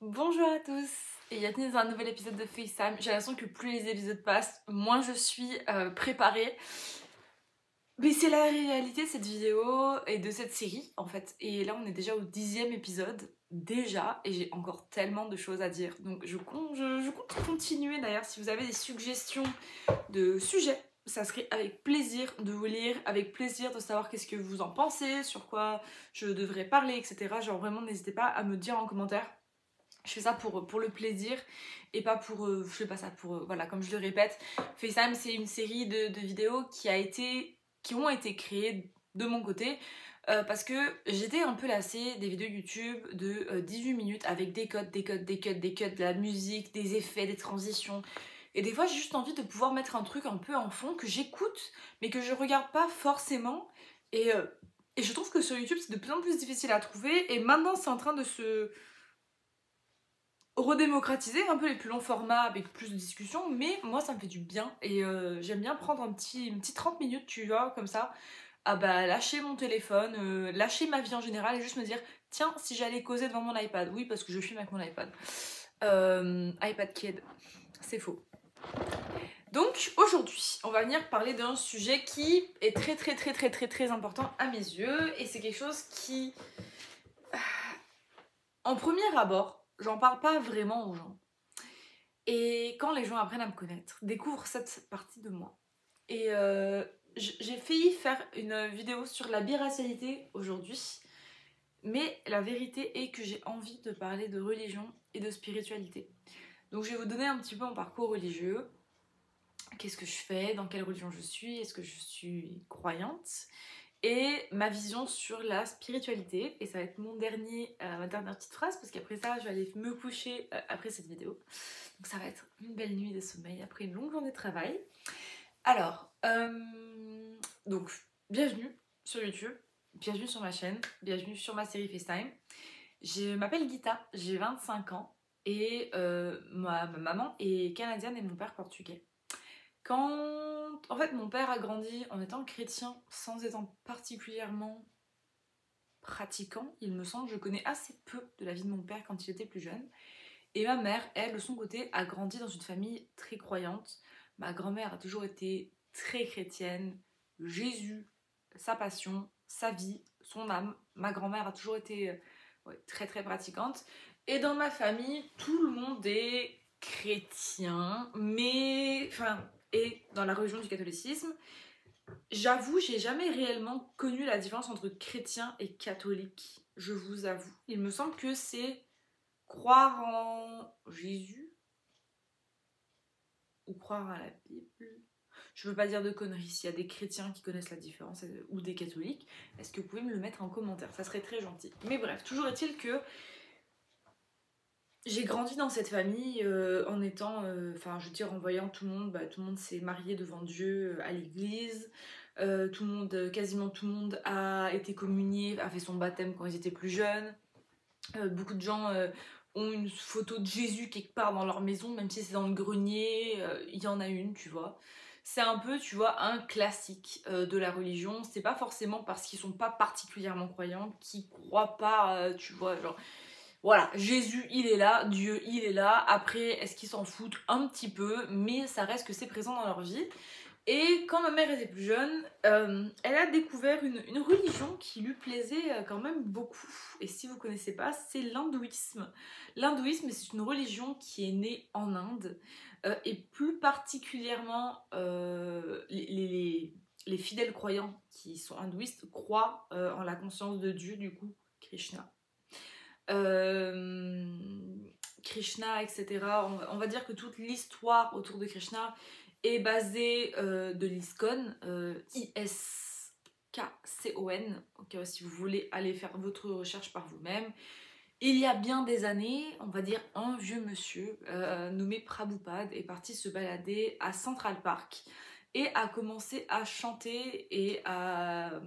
Bonjour à tous et bienvenue dans un nouvel épisode de FaceTime. J'ai l'impression que plus les épisodes passent, moins je suis préparée. Mais c'est la réalité de cette vidéo et de cette série en fait. Et là on est déjà au 10e épisode, déjà, et j'ai encore tellement de choses à dire. Donc je compte continuer d'ailleurs. Si vous avez des suggestions de sujets, ça serait avec plaisir de vous lire, avec plaisir de savoir qu'est-ce que vous en pensez, sur quoi je devrais parler, etc. Genre vraiment n'hésitez pas à me dire en commentaire. Je fais ça pour le plaisir et pas pour, je fais pas ça pour, voilà, comme je le répète, FaceTime c'est une série de vidéos qui ont été créées de mon côté parce que j'étais un peu lassée des vidéos YouTube de 18 minutes avec des cuts, de la musique, des effets, des transitions. Et des fois j'ai juste envie de pouvoir mettre un truc un peu en fond que j'écoute mais que je regarde pas forcément et je trouve que sur YouTube c'est de plus en plus difficile à trouver et maintenant c'est en train de se redémocratiser un peu les plus longs formats avec plus de discussions, mais moi ça me fait du bien et j'aime bien prendre une petite 30 minutes, tu vois, comme ça, à bah lâcher mon téléphone, lâcher ma vie en général et juste me dire tiens, si j'allais causer devant mon iPad, oui parce que je filme avec mon iPad, iPad Kid, c'est faux. Donc aujourd'hui, on va venir parler d'un sujet qui est très important à mes yeux et c'est quelque chose qui, en premier abord, j'en parle pas vraiment aux gens. Et quand les gens apprennent à me connaître, découvrent cette partie de moi. Et j'ai failli faire une vidéo sur la biracialité aujourd'hui, mais la vérité est que j'ai envie de parler de religion et de spiritualité. Donc je vais vous donner un petit peu mon parcours religieux, qu'est-ce que je fais, dans quelle religion je suis, est-ce que je suis croyante, et ma vision sur la spiritualité. Et ça va être ma dernière petite phrase, parce qu'après ça, je vais aller me coucher après cette vidéo. Donc ça va être une belle nuit de sommeil après une longue journée de travail. Alors, donc, bienvenue sur YouTube, bienvenue sur ma chaîne, bienvenue sur ma série FaceTime. Je m'appelle Gita, j'ai 25 ans et ma maman est canadienne et mon père portugais. En fait, mon père a grandi en étant chrétien sans étant particulièrement pratiquant, il me semble. Je connais assez peu de la vie de mon père quand il était plus jeune. Et ma mère, elle, de son côté, a grandi dans une famille très croyante. Ma grand-mère a toujours été très chrétienne. Jésus, sa passion, sa vie, son âme. Ma grand-mère a toujours été très pratiquante. Et dans ma famille, tout le monde est chrétien, mais... Enfin, et dans la religion du catholicisme. J'avoue, j'ai jamais réellement connu la différence entre chrétien et catholique. Je vous avoue. Il me semble que c'est croire en Jésus ou croire à la Bible. Je veux pas dire de conneries. S'il y a des chrétiens qui connaissent la différence ou des catholiques, est-ce que vous pouvez me le mettre en commentaire? Ça serait très gentil. Mais bref, toujours est-il que j'ai grandi dans cette famille en étant, enfin je veux dire en voyant tout le monde s'est marié devant Dieu à l'église. Tout le monde, quasiment tout le monde a été communié, a fait son baptême quand ils étaient plus jeunes. Beaucoup de gens ont une photo de Jésus quelque part dans leur maison, même si c'est dans le grenier, il y en a une, tu vois. C'est un peu, tu vois, un classique de la religion. C'est pas forcément parce qu'ils sont pas particulièrement croyants qu'ils croient pas, tu vois, genre... Voilà, Jésus, il est là, Dieu, il est là. Après, est-ce qu'ils s'en foutent? Un petit peu, mais ça reste que c'est présent dans leur vie. Et quand ma mère était plus jeune, elle a découvert une religion qui lui plaisait quand même beaucoup. Et si vous ne connaissez pas, c'est l'hindouisme. L'hindouisme, c'est une religion qui est née en Inde. Et plus particulièrement, les fidèles croyants qui sont hindouistes croient en la conscience de Dieu, du coup, Krishna. Krishna, etc. On va dire que toute l'histoire autour de Krishna est basée de l'ISKCON, I-S-K-C-O-N, donc, si vous voulez aller faire votre recherche par vous-même. Il y a bien des années, on va dire un vieux monsieur nommé Prabhupada est parti se balader à Central Park et a commencé à chanter et à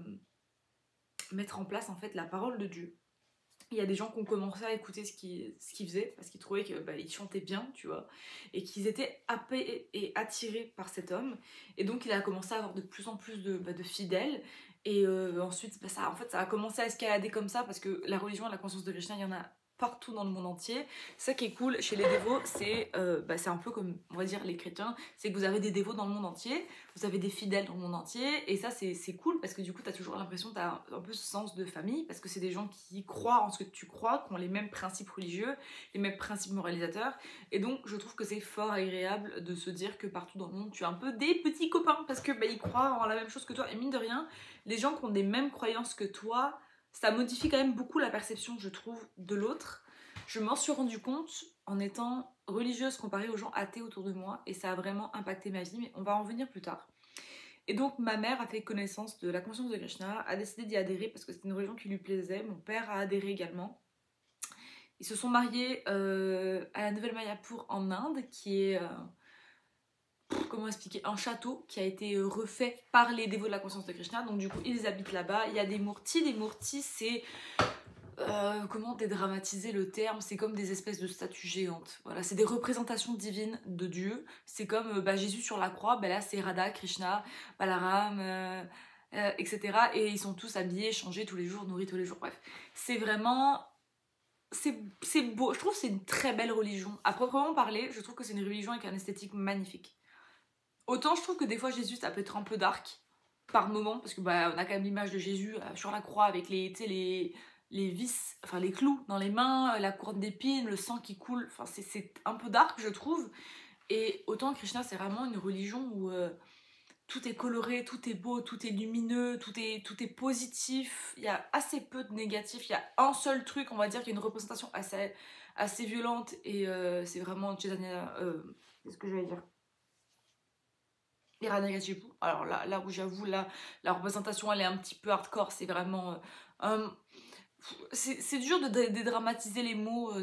mettre en place en fait la parole de Dieu. Il y a des gens qui ont commencé à écouter ce qu'il faisait parce qu'ils trouvaient qu'il chantait bien, tu vois, et qu'ils étaient happés et attirés par cet homme. Et donc il a commencé à avoir de plus en plus de fidèles. Et ensuite, ça a commencé à escalader comme ça parce que la religion, la conscience de Krishna, il y en a partout dans le monde entier. Ça qui est cool chez les dévots, c'est un peu comme, on va dire, les chrétiens, c'est que vous avez des dévots dans le monde entier, vous avez des fidèles dans le monde entier, et ça c'est cool parce que du coup t'as toujours l'impression que t'as un peu ce sens de famille, parce que c'est des gens qui croient en ce que tu crois, qui ont les mêmes principes religieux, les mêmes principes moralisateurs, et donc je trouve que c'est fort agréable de se dire que partout dans le monde tu as un peu des petits copains, parce que ils croient en la même chose que toi, et mine de rien, les gens qui ont des mêmes croyances que toi, ça modifie quand même beaucoup la perception, je trouve, de l'autre. Je m'en suis rendu compte en étant religieuse comparée aux gens athées autour de moi, et ça a vraiment impacté ma vie, mais on va en venir plus tard. Et donc ma mère a fait connaissance de la conscience de Krishna, a décidé d'y adhérer parce que c'était une religion qui lui plaisait, mon père a adhéré également. Ils se sont mariés à la Nouvelle Mayapur en Inde, qui est... comment expliquer, un château qui a été refait par les dévots de la conscience de Krishna, donc du coup ils habitent là-bas. Il y a des murtis c'est comment dédramatiser le terme, c'est comme des espèces de statues géantes, voilà, c'est des représentations divines de Dieu, c'est comme Jésus sur la croix, là c'est Radha, Krishna, Balaram, etc. Et ils sont tous habillés, changés tous les jours, nourris tous les jours, bref, c'est vraiment... c'est beau, je trouve que c'est une très belle religion. À proprement parler, je trouve que c'est une religion avec un esthétique magnifique. Autant je trouve que des fois Jésus ça peut être un peu dark par moment, parce que on a quand même l'image de Jésus sur la croix avec les vis, enfin les clous dans les mains, la couronne d'épines, le sang qui coule, enfin c'est un peu dark je trouve. Et autant Krishna c'est vraiment une religion où tout est coloré, tout est beau, tout est lumineux, tout est positif, il y a assez peu de négatif, il y a un seul truc, on va dire, qui est une représentation assez violente, et c'est vraiment Chaitanya, c'est ce que je vais dire, Hiranyakashipu. Alors là où j'avoue, la représentation elle est un petit peu hardcore, c'est vraiment... c'est dur de dédramatiser les mots.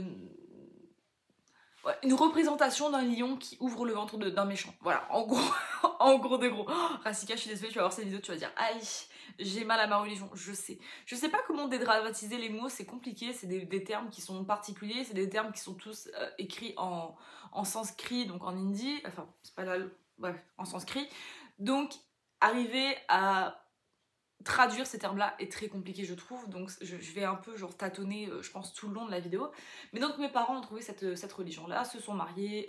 Ouais, une représentation d'un lion qui ouvre le ventre d'un méchant. Voilà, en gros, en gros de gros. Oh, Rasika, je suis désolée, tu vas voir cette vidéo, tu vas dire aïe, j'ai mal à ma religion, je sais. Je sais pas comment dédramatiser les mots, c'est compliqué, c'est des termes qui sont particuliers, c'est des termes qui sont tous écrits en sanskrit, donc en hindi, enfin, c'est pas là, bref, en sanskrit. Donc, arriver à traduire ces termes-là est très compliqué, je trouve, donc je vais un peu genre tâtonner, je pense, tout le long de la vidéo. Mais donc mes parents ont trouvé cette religion-là, se sont mariés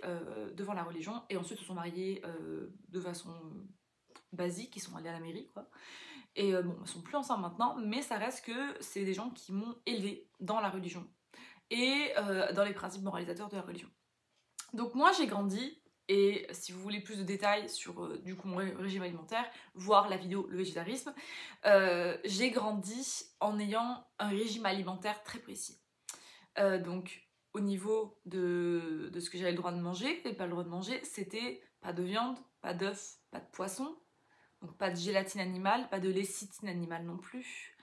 devant la religion, et ensuite se sont mariés de façon basique, ils sont allés à la mairie, quoi. Et bon, ils sont plus ensemble maintenant, mais ça reste que c'est des gens qui m'ont élevée dans la religion, et dans les principes moralisateurs de la religion. Donc moi j'ai grandi, et si vous voulez plus de détails sur du coup mon régime alimentaire, voir la vidéo le végétarisme, j'ai grandi en ayant un régime alimentaire très précis. Donc au niveau de ce que j'avais le droit de manger et pas le droit de manger, c'était pas de viande, pas d'œufs, pas de poisson, donc pas de gélatine animale, pas de lécithine animale non plus.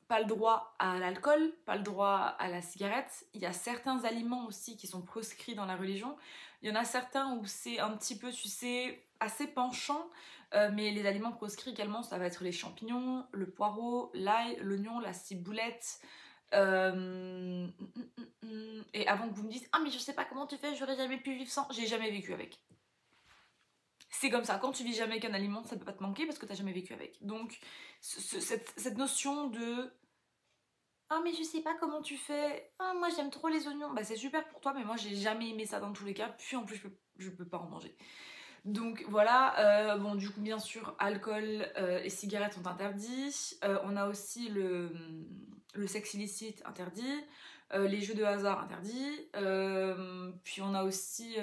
Pas le droit à l'alcool, pas le droit à la cigarette. Il y a certains aliments aussi qui sont proscrits dans la religion. Il y en a certains où c'est un petit peu, tu sais, assez penchant, mais les aliments proscrits également, ça va être les champignons, le poireau, l'ail, l'oignon, la ciboulette. Et avant que vous me dites « Ah mais je sais pas comment tu fais, j'aurais jamais pu vivre sans », j'ai jamais vécu avec. C'est comme ça, quand tu vis jamais avec un aliment, ça peut pas te manquer parce que t'as jamais vécu avec. Donc cette notion de « Ah mais je sais pas comment tu fais, ah moi j'aime trop les oignons », bah c'est super pour toi, mais moi j'ai jamais aimé ça dans tous les cas, puis en plus je peux pas en manger. Donc voilà, bon du coup bien sûr alcool et cigarettes sont interdits, on a aussi le sexe illicite interdit, les jeux de hasard interdits, puis on a aussi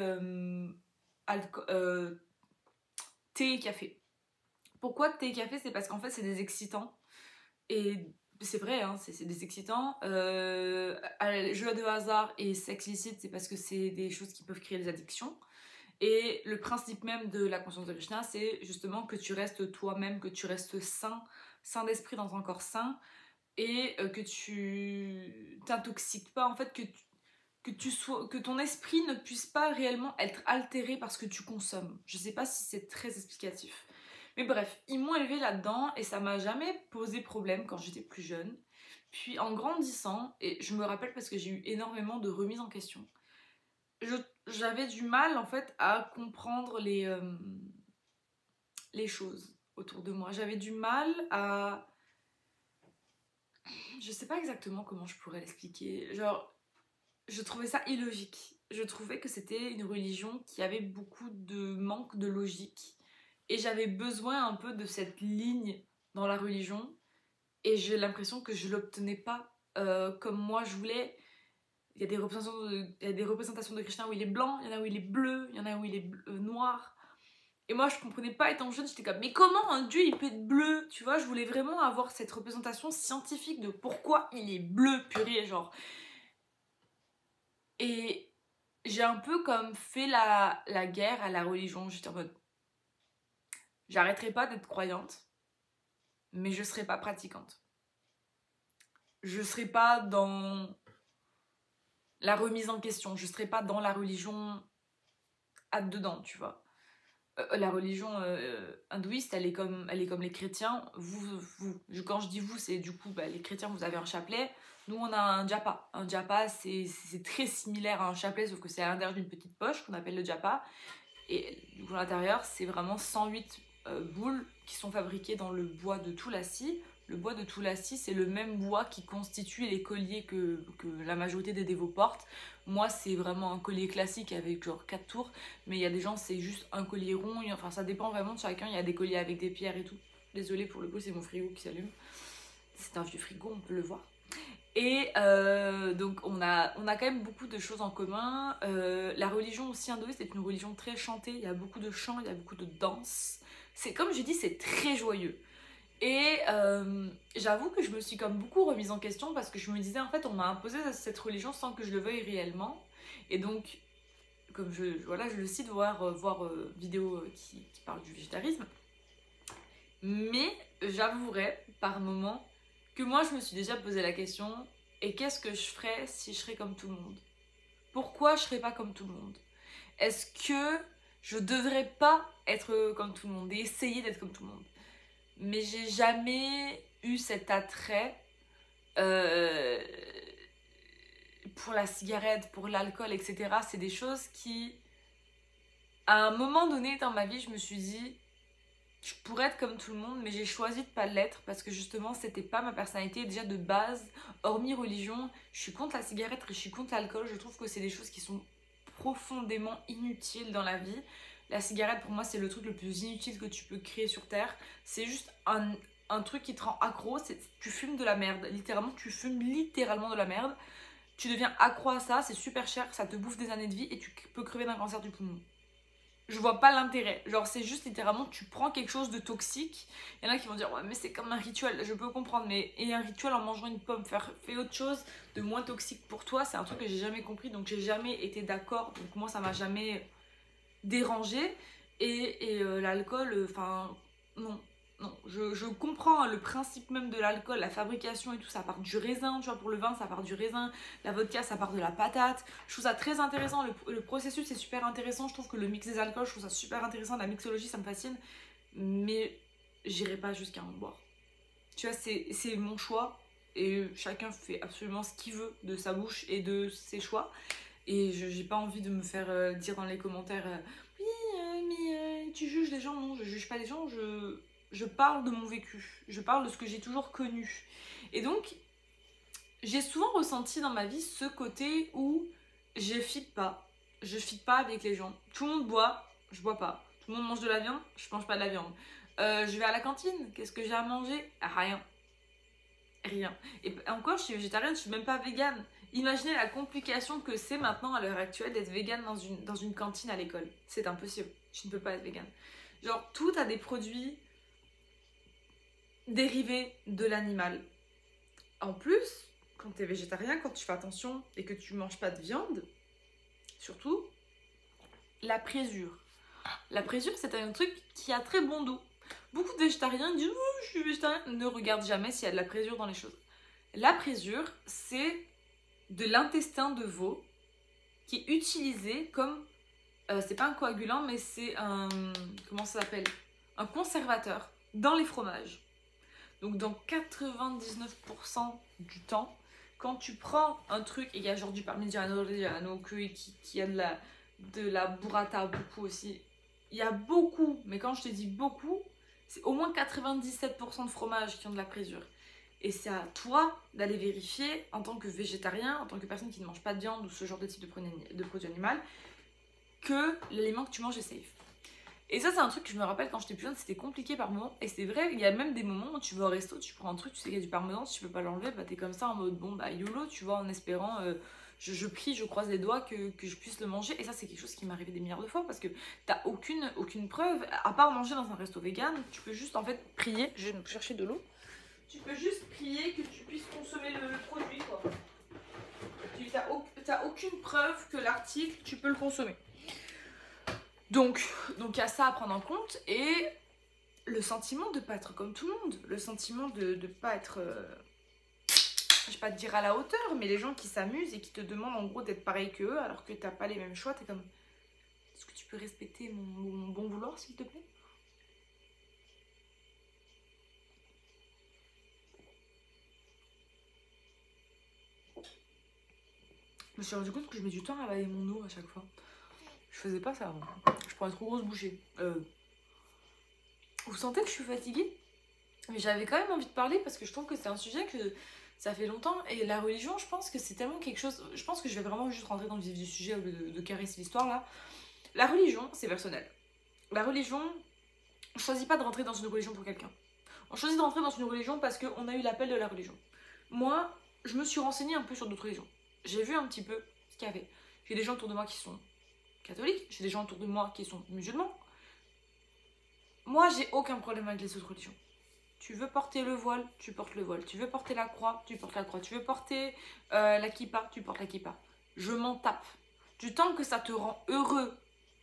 thé et café. Pourquoi thé et café? C'est parce qu'en fait c'est des excitants, et c'est vrai, hein, c'est des excitants. Jeux de hasard et sexe illicite, c'est parce que c'est des choses qui peuvent créer des addictions. Et le principe même de la conscience de Krishna, c'est justement que tu restes toi-même, que tu restes sain d'esprit dans un corps sain, et que tu t'intoxiques pas, en fait, que ton esprit ne puisse pas réellement être altéré par ce que tu consommes. Je sais pas si c'est très explicatif. Mais bref, ils m'ont élevée là-dedans et ça m'a jamais posé problème quand j'étais plus jeune. Puis en grandissant, et je me rappelle parce que j'ai eu énormément de remises en question, j'avais du mal en fait à comprendre les choses autour de moi. J'avais du mal à Je sais pas exactement comment je pourrais l'expliquer. Genre, je trouvais ça illogique. Je trouvais que c'était une religion qui avait beaucoup de manque de logique. Et j'avais besoin un peu de cette ligne dans la religion. Et j'ai l'impression que je l'obtenais pas comme moi je voulais. Il y a des représentations de Krishna où il est blanc, il y en a où il est bleu, il y en a où il est noir. Et moi je comprenais pas étant jeune, j'étais comme mais comment un dieu il peut être bleu? Tu vois, je voulais vraiment avoir cette représentation scientifique de pourquoi il est bleu, purée, genre. Et j'ai un peu comme fait la guerre à la religion. J'étais en mode j'arrêterai pas d'être croyante, mais je serai pas pratiquante. Je serai pas dans la remise en question, je serai pas dans la religion dedans, tu vois. La religion hindouiste, elle est comme les chrétiens. Quand je dis vous, c'est du coup, les chrétiens, vous avez un chapelet. Nous, on a un japa. Un japa, c'est très similaire à un chapelet, sauf que c'est à l'intérieur d'une petite poche qu'on appelle le japa. Et du coup, à l'intérieur, c'est vraiment 108 boules qui sont fabriquées dans le bois de Tulasi. Le bois de Tulasi, c'est le même bois qui constitue les colliers que la majorité des dévots portent. Moi, c'est vraiment un collier classique avec genre 4 tours, mais il y a des gens, c'est juste un collier rond. Enfin, ça dépend vraiment de chacun. Il y a des colliers avec des pierres et tout. Désolée pour le coup, c'est mon frigo qui s'allume. C'est un vieux frigo, on peut le voir. Et donc on a quand même beaucoup de choses en commun. La religion aussi hindouiste est une religion très chantée. Il y a beaucoup de chants, il y a beaucoup de danse. C'est comme je dis, c'est très joyeux. Et j'avoue que je me suis comme beaucoup remise en question parce que je me disais en fait on m'a imposé cette religion sans que je le veuille réellement. Et donc comme je le cite voir vidéo qui parle du végétarisme. Mais j'avouerai par moments que moi je me suis déjà posé la question et qu'est-ce que je ferais si je serais comme tout le monde? Pourquoi je serais pas comme tout le monde? Est-ce que je devrais pas être comme tout le monde et essayer d'être comme tout le monde? Mais j'ai jamais eu cet attrait euh, pour la cigarette, pour l'alcool, etc. C'est des choses qui, à un moment donné dans ma vie, je me suis dit, je pourrais être comme tout le monde, mais j'ai choisi de pas l'être parce que justement, c'était pas ma personnalité. Déjà de base, hormis religion, je suis contre la cigarette et je suis contre l'alcool. Je trouve que c'est des choses qui sont profondément inutiles dans la vie. La cigarette, pour moi, c'est le truc le plus inutile que tu peux créer sur Terre. C'est juste un truc qui te rend accro. Tu fumes de la merde. Littéralement, tu fumes littéralement de la merde. Tu deviens accro à ça, c'est super cher, ça te bouffe des années de vie et tu peux crever d'un cancer du poumon. Je vois pas l'intérêt. Genre, c'est juste littéralement, tu prends quelque chose de toxique. Il y en a qui vont dire, ouais, mais c'est comme un rituel. Je peux comprendre, mais et un rituel en mangeant une pomme, faire autre chose de moins toxique pour toi, c'est un truc que j'ai jamais compris. Donc, j'ai jamais été d'accord. Donc, moi, ça m'a jamais dérangé. Et l'alcool, enfin, non. Non, je comprends le principe même de l'alcool, la fabrication et tout, ça part du raisin, tu vois, pour le vin, ça part du raisin, la vodka, ça part de la patate. Je trouve ça très intéressant, le processus est super intéressant, je trouve que le mix des alcools, je trouve ça super intéressant, la mixologie, ça me fascine, mais j'irai pas jusqu'à en boire. Tu vois, c'est mon choix, et chacun fait absolument ce qu'il veut de sa bouche et de ses choix, et j'ai pas envie de me faire dire dans les commentaires, oui, mais tu juges les gens, non, je juge pas les gens, je parle de mon vécu, je parle de ce que j'ai toujours connu. Et donc, j'ai souvent ressenti dans ma vie ce côté où je fit pas avec les gens. Tout le monde boit, je bois pas. Tout le monde mange de la viande, je mange pas de la viande. Je vais à la cantine, qu'est-ce que j'ai à manger? Rien. Rien. Et encore, je suis végétarienne, je suis même pas végane. Imaginez la complication que c'est maintenant à l'heure actuelle d'être végane dans une cantine à l'école. C'est impossible, je ne peux pas être végane. Genre, tout a des produits dérivé de l'animal. En plus, quand tu es végétarien, quand tu fais attention et que tu manges pas de viande, surtout, la présure. La présure, c'est un truc qui a très bon dos. Beaucoup de végétariens disent oh, je suis végétarien, ne regarde jamais s'il y a de la présure dans les choses. La présure, c'est de l'intestin de veau qui est utilisé comme c'est pas un coagulant, mais c'est un comment ça s'appelle, un conservateur dans les fromages. Donc dans 99% du temps, quand tu prends un truc, et il y a genre du parmigiano reggiano, qui a de la burrata beaucoup aussi, il y a beaucoup, mais quand je te dis beaucoup, c'est au moins 97% de fromages qui ont de la présure. Et c'est à toi d'aller vérifier en tant que végétarien, en tant que personne qui ne mange pas de viande ou ce genre de type de produit animal, que l'aliment que tu manges est safe. Et ça c'est un truc que je me rappelle quand j'étais plus jeune, c'était compliqué par moments. Et c'est vrai, il y a même des moments où tu vas au resto, tu prends un truc, tu sais qu'il y a du parmesan, si tu peux pas l'enlever, bah t'es comme ça en mode bon bah YOLO, tu vois, en espérant, je prie, je croise les doigts que je puisse le manger. Et ça c'est quelque chose qui m'est arrivé des milliards de fois parce que t'as aucune preuve, à part manger dans un resto vegan, tu peux juste en fait prier, je vais me chercher de l'eau. Tu peux juste prier que tu puisses consommer le produit quoi. Tu n'as aucune preuve que l'article, tu peux le consommer. Donc il y a ça à prendre en compte et le sentiment de ne pas être comme tout le monde. Le sentiment de ne pas être, je vais pas te dire à la hauteur, mais les gens qui s'amusent et qui te demandent en gros d'être pareil qu'eux alors que tu n'as pas les mêmes choix, tu es comme, est-ce que tu peux respecter mon bon vouloir s'il te plaît ? Je me suis rendu compte que je mets du temps à avaler mon eau à chaque fois. Je faisais pas ça avant. Je prends une trop grosse bouchée. Vous sentez que je suis fatiguée ? Mais j'avais quand même envie de parler parce que je trouve que c'est un sujet que ça fait longtemps. Et la religion, je pense que c'est tellement quelque chose... Je pense que je vais vraiment juste rentrer dans le vif du sujet au lieu de caresser l'histoire là. La religion, c'est personnel. La religion, on choisit pas de rentrer dans une religion pour quelqu'un. On choisit de rentrer dans une religion parce qu'on a eu l'appel de la religion. Moi, je me suis renseignée un peu sur d'autres religions. J'ai vu un petit peu ce qu'il y avait. J'ai des gens autour de moi qui sont catholiques, j'ai des gens autour de moi qui sont musulmans. Moi, j'ai aucun problème avec les autres religions. Tu veux porter le voile, tu portes le voile. Tu veux porter la croix, tu portes la croix. Tu veux porter la kippa, tu portes la kippa. Je m'en tape. Du temps que ça te rend heureux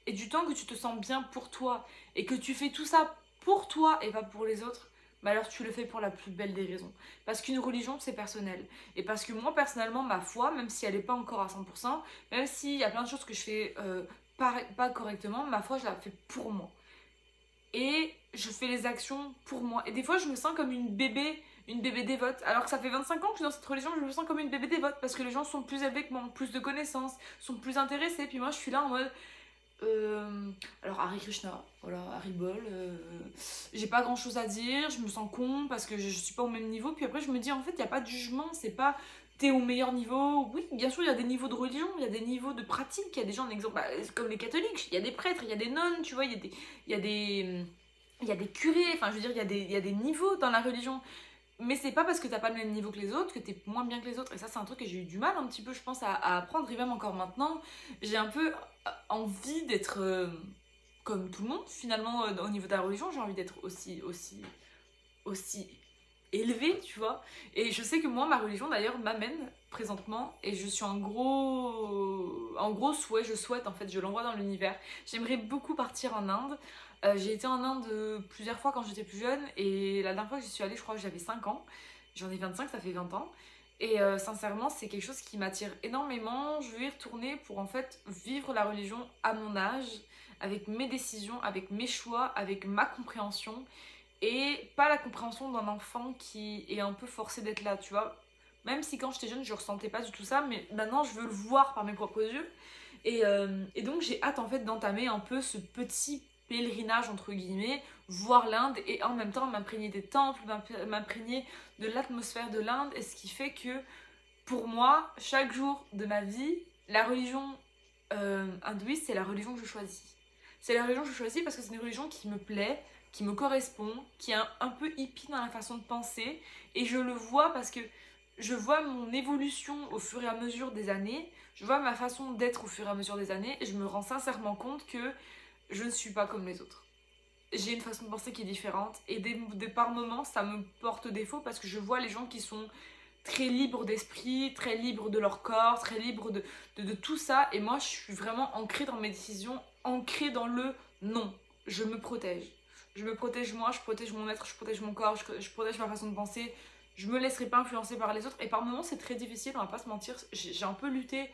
et du temps que tu te sens bien pour toi et que tu fais tout ça pour toi et pas pour les autres, bah alors tu le fais pour la plus belle des raisons. Parce qu'une religion, c'est personnel. Et parce que moi, personnellement, ma foi, même si elle n'est pas encore à 100%, même s'il y a plein de choses que je fais pas correctement, ma foi, je la fais pour moi. Et je fais les actions pour moi. Et des fois, je me sens comme une bébé dévote. Alors que ça fait 25 ans que je suis dans cette religion, je me sens comme une bébé dévote parce que les gens sont plus élevés que moi, ont plus de connaissances, sont plus intéressés. Puis moi, je suis là en mode... alors Hare Krishna, voilà, Haribol, j'ai pas grand chose à dire, je me sens con parce que je suis pas au même niveau. Puis après, je me dis en fait, il n'y a pas de jugement, c'est pas t'es au meilleur niveau. Oui, bien sûr, il y a des niveaux de religion, il y a des niveaux de pratique, il y a des gens, exemple, bah, comme les catholiques, il y a des prêtres, il y a des nonnes, tu vois, il y a des curés, enfin je veux dire, il y a des niveaux dans la religion. Mais c'est pas parce que t'as pas le même niveau que les autres que t'es moins bien que les autres. Et ça, c'est un truc que j'ai eu du mal un petit peu, je pense, à apprendre. Et même encore maintenant, j'ai un peu envie d'être comme tout le monde, finalement, au niveau de la religion. J'ai envie d'être aussi élevée, tu vois. Et je sais que moi, ma religion, d'ailleurs, m'amène présentement. Et je suis en gros souhait, je souhaite, en fait, je l'envoie dans l'univers. J'aimerais beaucoup partir en Inde. J'ai été en Inde plusieurs fois quand j'étais plus jeune et la dernière fois que j'y suis allée, je crois que j'avais 5 ans. J'en ai 25, ça fait 20 ans. Et sincèrement, c'est quelque chose qui m'attire énormément. Je veux y retourner pour en fait vivre la religion à mon âge, avec mes décisions, avec mes choix, avec ma compréhension. Et pas la compréhension d'un enfant qui est un peu forcé d'être là, tu vois. Même si quand j'étais jeune, je ressentais pas du tout ça, mais maintenant je veux le voir par mes propres yeux. Et donc j'ai hâte en fait d'entamer un peu ce petit pèlerinage entre guillemets, voir l'Inde et en même temps m'imprégner des temples, m'imprégner de l'atmosphère de l'Inde, et ce qui fait que pour moi, chaque jour de ma vie, la religion hindouiste, c'est la religion que je choisis. C'est la religion que je choisis parce que c'est une religion qui me plaît, qui me correspond, qui est un peu hippie dans la façon de penser, et je le vois parce que je vois mon évolution au fur et à mesure des années, je vois ma façon d'être au fur et à mesure des années, et je me rends sincèrement compte que je ne suis pas comme les autres. J'ai une façon de penser qui est différente et par moments ça me porte défaut parce que je vois les gens qui sont très libres d'esprit, très libres de leur corps, très libres de tout ça, et moi je suis vraiment ancrée dans mes décisions, ancrée dans le non, je me protège. Je me protège moi, je protège mon être, je protège mon corps, je protège ma façon de penser, je me laisserai pas influencer par les autres, et par moments c'est très difficile, on va pas se mentir, j'ai un peu lutté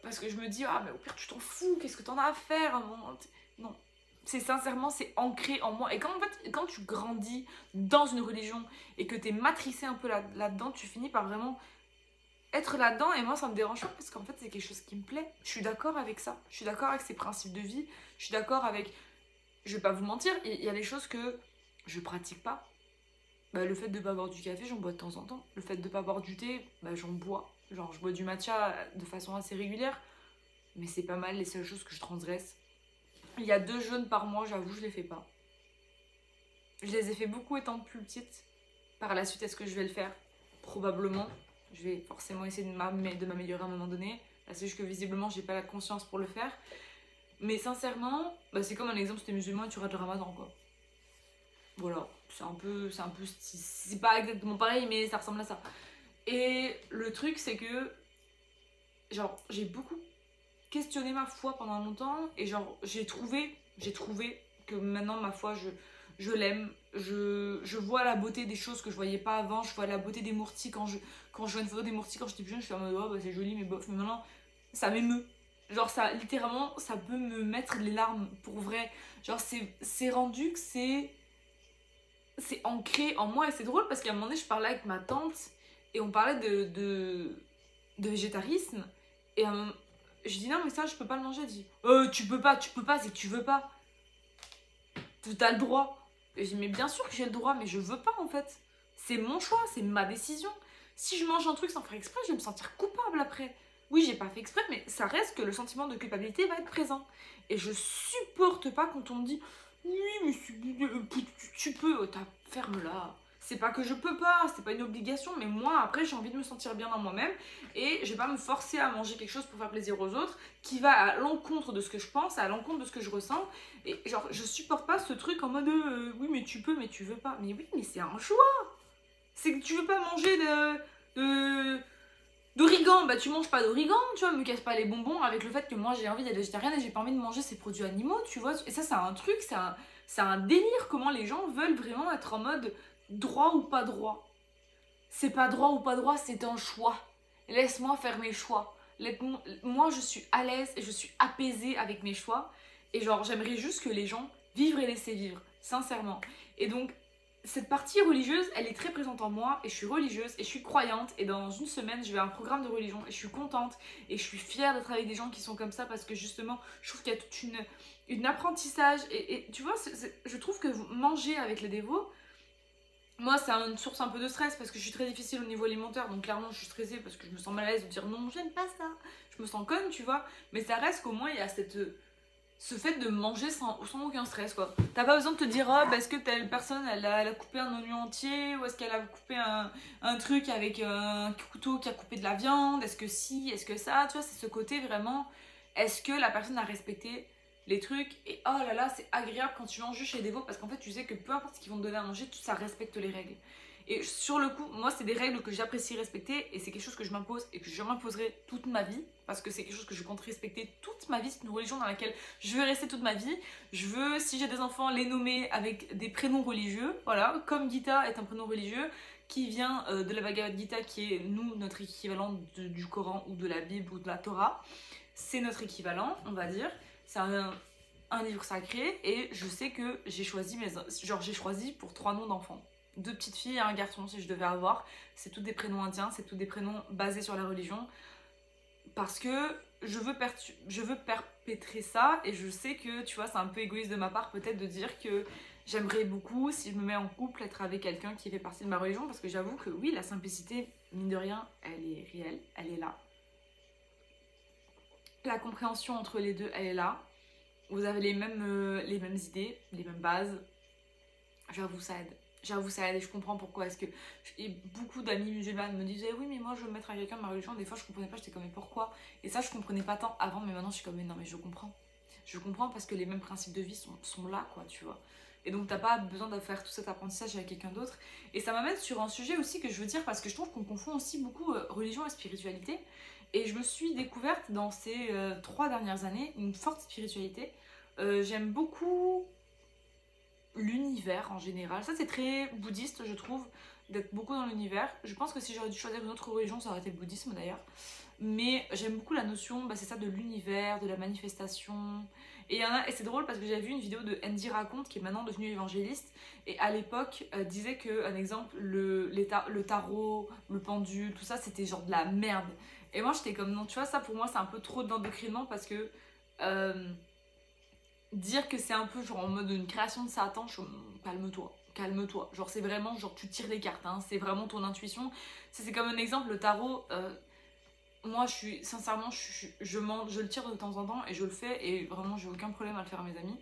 parce que je me dis, ah mais au pire tu t'en fous, qu'est-ce que t'en as à faire, non, c'est sincèrement, c'est ancré en moi. Et quand, en fait, quand tu grandis dans une religion et que t'es matricé un peu là-dedans, tu finis par vraiment être là-dedans. Et moi, ça me dérange pas parce qu'en fait, c'est quelque chose qui me plaît. Je suis d'accord avec ça. Je suis d'accord avec ces principes de vie. Je suis d'accord avec... Je vais pas vous mentir, il y a des choses que je pratique pas. Bah, le fait de pas boire du café, j'en bois de temps en temps. Le fait de pas boire du thé, bah, j'en bois. Genre, je bois du matcha de façon assez régulière. Mais c'est pas mal les seules choses que je transgresse. Il y a 2 jeûnes par mois, j'avoue, je les fais pas. Je les ai fait beaucoup étant plus petite. Par la suite, est-ce que je vais le faire? Probablement. Je vais forcément essayer de m'améliorer à un moment donné. Là, c'est juste que visiblement, j'ai pas la conscience pour le faire. Mais sincèrement, bah, c'est comme un exemple, si t'es musulman et tu rates le ramadan, quoi. Voilà, c'est pas exactement pareil, mais ça ressemble à ça. Et le truc, c'est que, genre, j'ai beaucoup questionné ma foi pendant longtemps, et genre, j'ai trouvé que maintenant, ma foi, je l'aime. Je vois la beauté des choses que je voyais pas avant, je vois la beauté des myrtilles quand je vois une photo des myrtilles quand j'étais plus jeune, je suis en mode, oh, bah, c'est joli, mais bof, mais maintenant, ça m'émeut. Genre, ça, littéralement, ça peut me mettre les larmes, pour vrai. Genre, c'est rendu que c'est ancré en moi et c'est drôle parce qu'à un moment donné je parlais avec ma tante et on parlait de végétarisme et je dis non mais ça je peux pas le manger. Elle dit tu peux pas c'est que tu veux pas, t'as le droit. Et je dis mais bien sûr que j'ai le droit mais je veux pas en fait, c'est mon choix, c'est ma décision. Si je mange un truc sans faire exprès je vais me sentir coupable après. Oui j'ai pas fait exprès mais ça reste que le sentiment de culpabilité va être présent et je supporte pas quand on me dit oui, mais tu peux, ferme-la. C'est pas que je peux pas, c'est pas une obligation, mais moi, après, j'ai envie de me sentir bien dans moi-même et je vais pas me forcer à manger quelque chose pour faire plaisir aux autres qui va à l'encontre de ce que je pense, à l'encontre de ce que je ressens. Et genre, je supporte pas ce truc en mode oui, mais tu peux, mais tu veux pas. Mais oui, mais c'est un choix. C'est que tu veux pas manger de d'origan, bah tu manges pas d'origan, tu vois, me casse pas les bonbons avec le fait que moi j'ai envie d'être végétarienne et j'ai pas envie de manger ces produits animaux, tu vois. Et ça, c'est un truc, c'est un délire comment les gens veulent vraiment être en mode droit ou pas droit. C'est pas droit ou pas droit, c'est un choix. Laisse-moi faire mes choix. Moi, je suis à l'aise et je suis apaisée avec mes choix. Et genre, j'aimerais juste que les gens vivent et laisser vivre, sincèrement. Et donc, cette partie religieuse, elle est très présente en moi et je suis religieuse et je suis croyante et dans une semaine je vais à un programme de religion et je suis contente et je suis fière d'être avec des gens qui sont comme ça parce que justement je trouve qu'il y a toute une apprentissage et tu vois je trouve que manger avec les dévots, moi c'est une source un peu de stress parce que je suis très difficile au niveau alimentaire donc clairement je suis stressée parce que je me sens mal à l'aise de dire non j'aime pas ça, je me sens conne tu vois, mais ça reste qu'au moins il y a ce fait de manger sans aucun stress quoi. T'as pas besoin de te dire oh bah est-ce que telle personne elle a coupé un oignon entier ou est-ce qu'elle a coupé un truc avec un couteau qui a coupé de la viande, est-ce que si, est-ce que ça, tu vois, c'est ce côté vraiment est-ce que la personne a respecté les trucs et oh là là c'est agréable quand tu manges chez les dévots parce qu'en fait tu sais que peu importe ce qu'ils vont te donner à manger, ça respecte les règles. Et sur le coup, moi, c'est des règles que j'apprécie respecter et c'est quelque chose que je m'impose et que je m'imposerai toute ma vie parce que c'est quelque chose que je compte respecter toute ma vie. C'est une religion dans laquelle je veux rester toute ma vie. Je veux, si j'ai des enfants, les nommer avec des prénoms religieux. Voilà, comme Gita est un prénom religieux qui vient de la Bhagavad Gita qui est, nous, notre équivalent du Coran ou de la Bible ou de la Torah. C'est notre équivalent, on va dire. C'est un livre sacré et je sais que j'ai choisi j'ai choisi pour 3 noms d'enfants. 2 petites filles et un garçon si je devais avoir. C'est tous des prénoms indiens, c'est tous des prénoms basés sur la religion. Parce que je veux perpétrer ça et je sais que, tu vois, c'est un peu égoïste de ma part peut-être de dire que j'aimerais beaucoup, si je me mets en couple, être avec quelqu'un qui fait partie de ma religion parce que j'avoue que oui, la simplicité, mine de rien, elle est réelle, elle est là. La compréhension entre les deux, elle est là. Vous avez les mêmes idées, les mêmes bases. J'avoue, ça aide. J'avoue, ça aide et je comprends pourquoi. Est-ce que et beaucoup d'amis musulmanes me disaient oui, mais moi je veux me mettre à quelqu'un de ma religion. Des fois, je comprenais pas, j'étais comme mais pourquoi? Et ça, je comprenais pas tant avant, mais maintenant, je suis comme mais non, mais je comprends. Je comprends parce que les mêmes principes de vie sont là, quoi, tu vois. Et donc, t'as pas besoin de faire tout cet apprentissage avec quelqu'un d'autre. Et ça m'amène sur un sujet aussi que je veux dire parce que je trouve qu'on confond aussi beaucoup religion et spiritualité. Et je me suis découverte dans ces 3 dernières années une forte spiritualité. J'aime beaucoup l'univers en général. Ça c'est très bouddhiste je trouve, d'être beaucoup dans l'univers. Je pense que si j'aurais dû choisir une autre religion ça aurait été le bouddhisme d'ailleurs. Mais j'aime beaucoup la notion, c'est ça, de l'univers, de la manifestation. Et c'est drôle parce que j'avais vu une vidéo de Andy Raconte qui est maintenant devenue évangéliste. Et à l'époque disait que, un exemple, le tarot, le pendule, tout ça c'était genre de la merde. Et moi j'étais comme non, tu vois, ça pour moi c'est un peu trop d'endoctrinement parce que dire que c'est un peu genre en mode une création de Satan, calme-toi. calme-toi. Genre c'est vraiment, genre tu tires les cartes, hein, c'est vraiment ton intuition. C'est comme un exemple, le tarot, moi je suis, sincèrement, je le tire de temps en temps et je le fais et vraiment j'ai aucun problème à le faire à mes amis.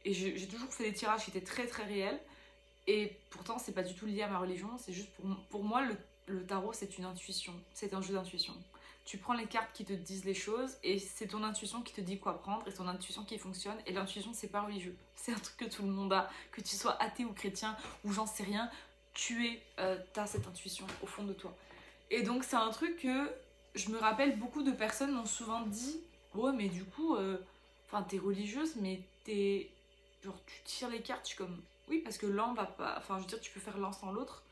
Et j'ai toujours fait des tirages qui étaient très très réels. Et pourtant, c'est pas du tout lié à ma religion, c'est juste pour moi, le tarot, c'est une intuition, c'est un jeu d'intuition. Tu prends les cartes qui te disent les choses et c'est ton intuition qui te dit quoi prendre et ton intuition qui fonctionne. Et l'intuition, c'est pas religieux, c'est un truc que tout le monde a, que tu sois athée ou chrétien ou j'en sais rien, t'as cette intuition au fond de toi. Et donc, c'est un truc que je me rappelle, beaucoup de personnes m'ont souvent dit, ouais, mais du coup, t'es religieuse, mais genre, tu tires les cartes, je suis comme. Oui, parce que l'un va pas. Enfin, je veux dire, tu peux faire l'un sans l'autre.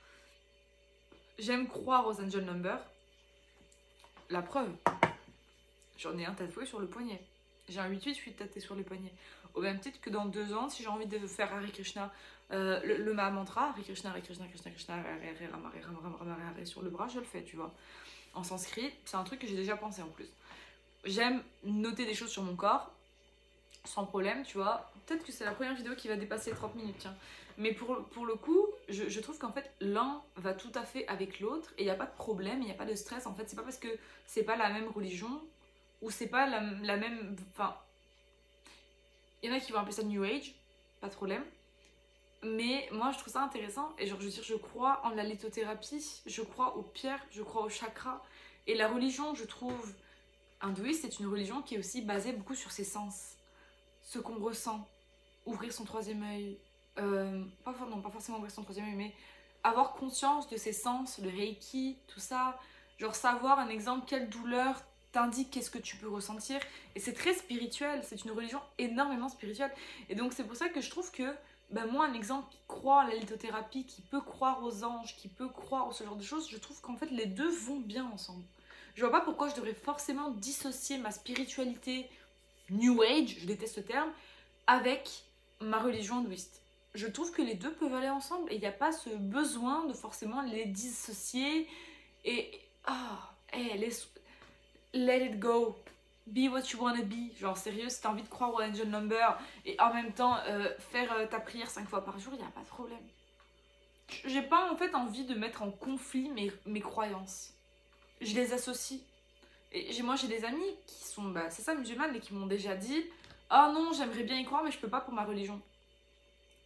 J'aime croire aux angel numbers. La preuve, j'en ai un tatoué sur le poignet. J'ai un 8-8 tatoué sur le poignet. Au même titre que dans 2 ans, si j'ai envie de faire Hare Krishna, le Maha-mantra, Hare Krishna, Hare Krishna, Krishna Krishna, Hare Hare, Rama Hare, Rama Rama Hare Hare sur le bras, je le fais, tu vois. En sanskrit, c'est un truc que j'ai déjà pensé en plus. J'aime noter des choses sur mon corps, sans problème, tu vois. Peut-être que c'est la première vidéo qui va dépasser les 30 minutes, tiens. Mais pour le coup, je trouve qu'en fait, l'un va tout à fait avec l'autre et il n'y a pas de problème, il n'y a pas de stress. En fait, c'est pas parce que c'est pas la même religion ou c'est pas la même. Enfin, il y en a qui vont appeler ça New Age, pas de problème. Mais moi, je trouve ça intéressant et genre, je veux dire, je crois en la lithothérapie, je crois aux pierres, je crois aux chakras. Et la religion, je trouve, hindouiste, c'est une religion qui est aussi basée beaucoup sur ses sens. Ce qu'on ressent, ouvrir son troisième œil, pas forcément ouvrir son troisième œil, mais avoir conscience de ses sens, le reiki, tout ça, genre savoir un exemple, quelle douleur t'indique qu'est-ce que tu peux ressentir, et c'est très spirituel, c'est une religion énormément spirituelle, et donc c'est pour ça que je trouve que, moi un exemple qui croit à la lithothérapie, qui peut croire aux anges, qui peut croire à ce genre de choses, je trouve qu'en fait les deux vont bien ensemble. Je vois pas pourquoi je devrais forcément dissocier ma spiritualité New Age, je déteste ce terme, avec ma religion hindouiste. Je trouve que les deux peuvent aller ensemble et il n'y a pas ce besoin de forcément les dissocier et let it go, be what you wanna be. Genre sérieux, si t'as envie de croire au angel number et en même temps faire ta prière 5 fois par jour, il n'y a pas de problème. J'ai pas en fait envie de mettre en conflit mes croyances. Je les associe. Et moi j'ai des amis qui sont, c'est ça, musulmanes, et qui m'ont déjà dit « Oh non, j'aimerais bien y croire, mais je peux pas pour ma religion. »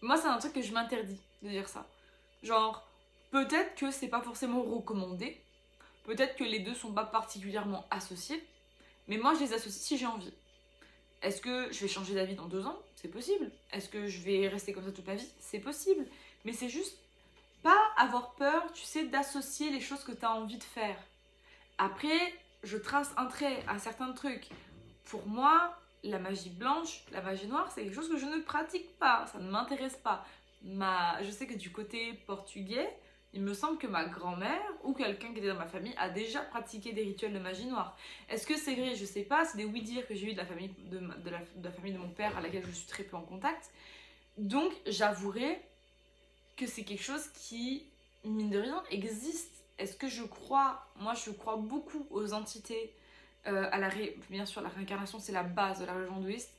Moi, c'est un truc que je m'interdis de dire ça. Genre, peut-être que c'est pas forcément recommandé, peut-être que les deux sont pas particulièrement associés, mais moi, je les associe si j'ai envie. Est-ce que je vais changer d'avis dans 2 ans? C'est possible. Est-ce que je vais rester comme ça toute ma vie? C'est possible. Mais c'est juste pas avoir peur, tu sais, d'associer les choses que tu as envie de faire. Après, je trace un trait à certains trucs. Pour moi, la magie blanche, la magie noire, c'est quelque chose que je ne pratique pas. Ça ne m'intéresse pas. Je sais que du côté portugais, il me semble que ma grand-mère ou quelqu'un qui était dans ma famille a déjà pratiqué des rituels de magie noire. Est-ce que c'est vrai? Je sais pas. C'est des oui-dire que j'ai eu de la famille de la famille de mon père à laquelle je suis très peu en contact. Donc, j'avouerai que c'est quelque chose qui, mine de rien, existe. Est-ce que je crois? Moi, je crois beaucoup aux entités, bien sûr, la réincarnation, c'est la base de la religion hindouiste.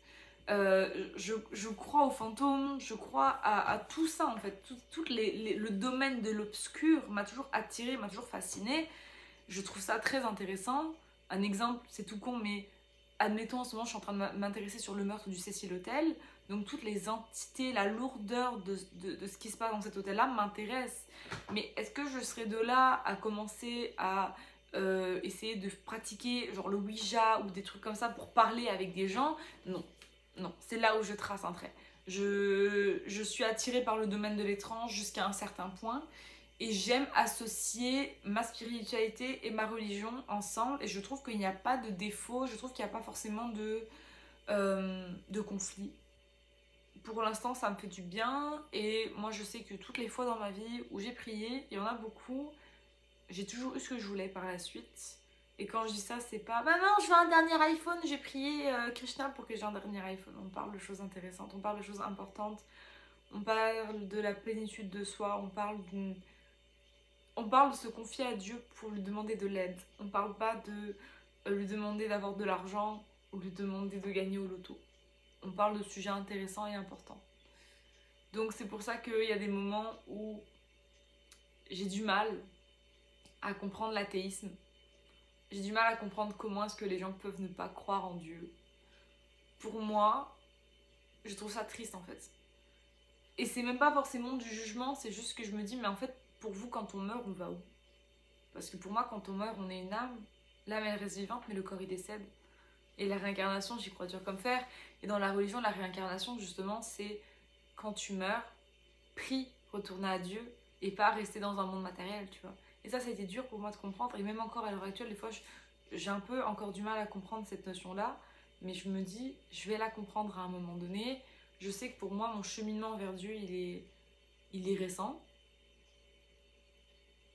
Je crois aux fantômes, je crois à tout ça, en fait. Le domaine de l'obscur m'a toujours attiré, m'a toujours fasciné. Je trouve ça très intéressant. Un exemple, c'est tout con, mais admettons, en ce moment, je suis en train de m'intéresser sur le meurtre du Cecil Hotel. Donc toutes les entités, la lourdeur de ce qui se passe dans cet hôtel-là m'intéresse. Mais est-ce que je serais de là à commencer à essayer de pratiquer genre le Ouija ou des trucs comme ça pour parler avec des gens? Non, non, c'est là où je trace un trait. Je suis attirée par le domaine de l'étrange jusqu'à un certain point. Et j'aime associer ma spiritualité et ma religion ensemble. Et je trouve qu'il n'y a pas de défaut, je trouve qu'il n'y a pas forcément de conflit. Pour l'instant, ça me fait du bien. Et moi, je sais que toutes les fois dans ma vie où j'ai prié, il y en a beaucoup, j'ai toujours eu ce que je voulais par la suite. Et quand je dis ça, c'est pas « Bah non, je veux un dernier iPhone, j'ai prié Krishna pour que j'ai un dernier iPhone. » On parle de choses intéressantes, on parle de choses importantes. On parle de la plénitude de soi, on parle de se confier à Dieu pour lui demander de l'aide. On ne parle pas de lui demander d'avoir de l'argent ou lui demander de gagner au loto. On parle de sujets intéressants et importants. Donc c'est pour ça qu'il y a des moments où j'ai du mal à comprendre l'athéisme. J'ai du mal à comprendre comment est-ce que les gens peuvent ne pas croire en Dieu. Pour moi, je trouve ça triste en fait. Et c'est même pas forcément du jugement, c'est juste que je me dis, mais en fait, pour vous, quand on meurt, on va où? Parce que pour moi, quand on meurt, on est une âme. L'âme, elle reste vivante, mais le corps, il décède. Et la réincarnation, j'y crois dur comme fer. Et dans la religion, la réincarnation, justement, c'est quand tu meurs, prie, retourner à Dieu et pas rester dans un monde matériel, tu vois. Et ça a été dur pour moi de comprendre. Et même encore à l'heure actuelle, des fois, j'ai un peu encore du mal à comprendre cette notion-là. Mais je me dis, je vais la comprendre à un moment donné. Je sais que pour moi, mon cheminement vers Dieu, il est récent.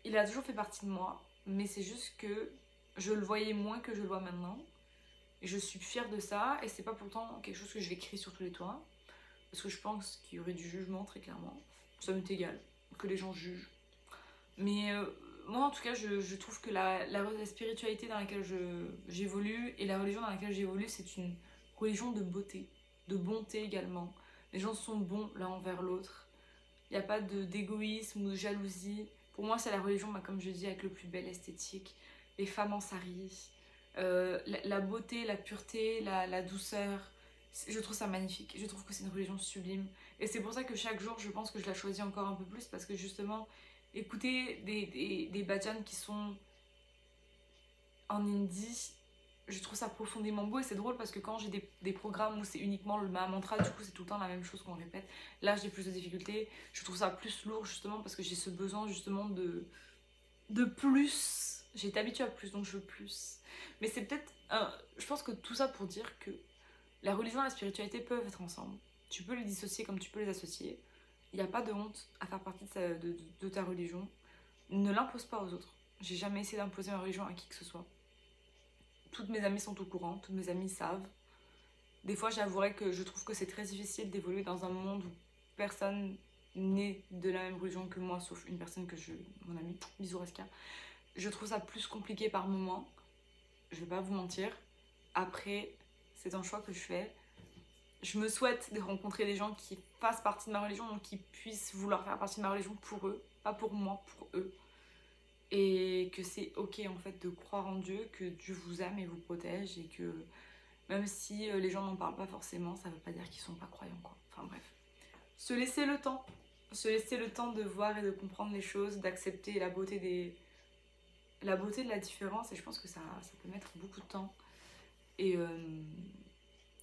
Il a toujours fait partie de moi. Mais c'est juste que je le voyais moins que je le vois maintenant. Et je suis fière de ça. Et c'est pas pourtant quelque chose que je vais crier sur tous les toits. Parce que je pense qu'il y aurait du jugement, très clairement. Ça m'est égal que les gens jugent. Mais moi, en tout cas, je trouve que la spiritualité dans laquelle j'évolue et la religion dans laquelle j'évolue, c'est une religion de beauté, de bonté également. Les gens sont bons l'un envers l'autre. Il n'y a pas d'égoïsme ou de jalousie. Pour moi, c'est la religion, bah, comme je dis, avec le plus bel esthétique. Les femmes en sari, la beauté, la pureté, la douceur. Je trouve ça magnifique. Je trouve que c'est une religion sublime. Et c'est pour ça que chaque jour, je pense que je la choisis encore un peu plus parce que justement, écouter des bhajans qui sont en hindi, je trouve ça profondément beau et c'est drôle parce que quand j'ai des programmes où c'est uniquement le mantra, du coup c'est tout le temps la même chose qu'on répète. Là j'ai plus de difficultés, je trouve ça plus lourd justement parce que j'ai ce besoin justement de plus. J'ai été habituée à plus donc je veux plus. Mais c'est peut-être, je pense que tout ça pour dire que la religion et la spiritualité peuvent être ensemble. Tu peux les dissocier comme tu peux les associer. Il n'y a pas de honte à faire partie de ta religion. Ne l'impose pas aux autres. J'ai jamais essayé d'imposer ma religion à qui que ce soit. Toutes mes amies sont au courant, toutes mes amies savent. Des fois, j'avouerais que je trouve que c'est très difficile d'évoluer dans un monde où personne n'est de la même religion que moi, sauf une personne mon amie, bisous Reska. Je trouve ça plus compliqué par moment. Je vais pas vous mentir. Après, c'est un choix que je fais. Je me souhaite de rencontrer des gens qui fassent partie de ma religion, donc qui puissent vouloir faire partie de ma religion pour eux, pas pour moi, pour eux. Et que c'est ok en fait de croire en Dieu, que Dieu vous aime et vous protège et que même si les gens n'en parlent pas forcément, ça veut pas dire qu'ils sont pas croyants quoi. Enfin bref. Se laisser le temps. Se laisser le temps de voir et de comprendre les choses, d'accepter la beauté de la différence et je pense que ça peut mettre beaucoup de temps. Et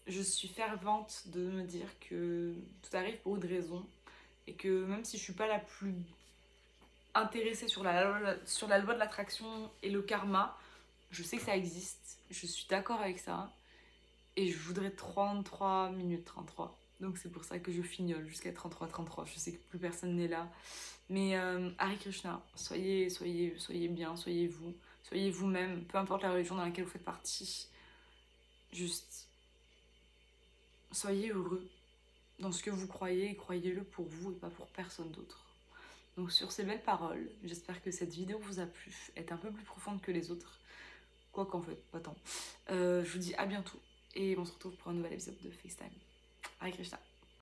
je suis fervente de me dire que tout arrive pour une raison et que même si je suis pas la plus intéressée sur la loi de l'attraction et le karma, je sais que ça existe, je suis d'accord avec ça et je voudrais 33 minutes 33. Donc c'est pour ça que je fignole jusqu'à 33. Je sais que plus personne n'est là. Mais Hare Krishna, soyez bien, soyez vous, soyez vous-même, peu importe la religion dans laquelle vous faites partie. Juste, soyez heureux dans ce que vous croyez et croyez-le pour vous et pas pour personne d'autre. Donc sur ces belles paroles, j'espère que cette vidéo vous a plu, est un peu plus profonde que les autres, quoi qu'en fait, pas tant. Je vous dis à bientôt et on se retrouve pour un nouvel épisode de FaceTime. Hare Krishna.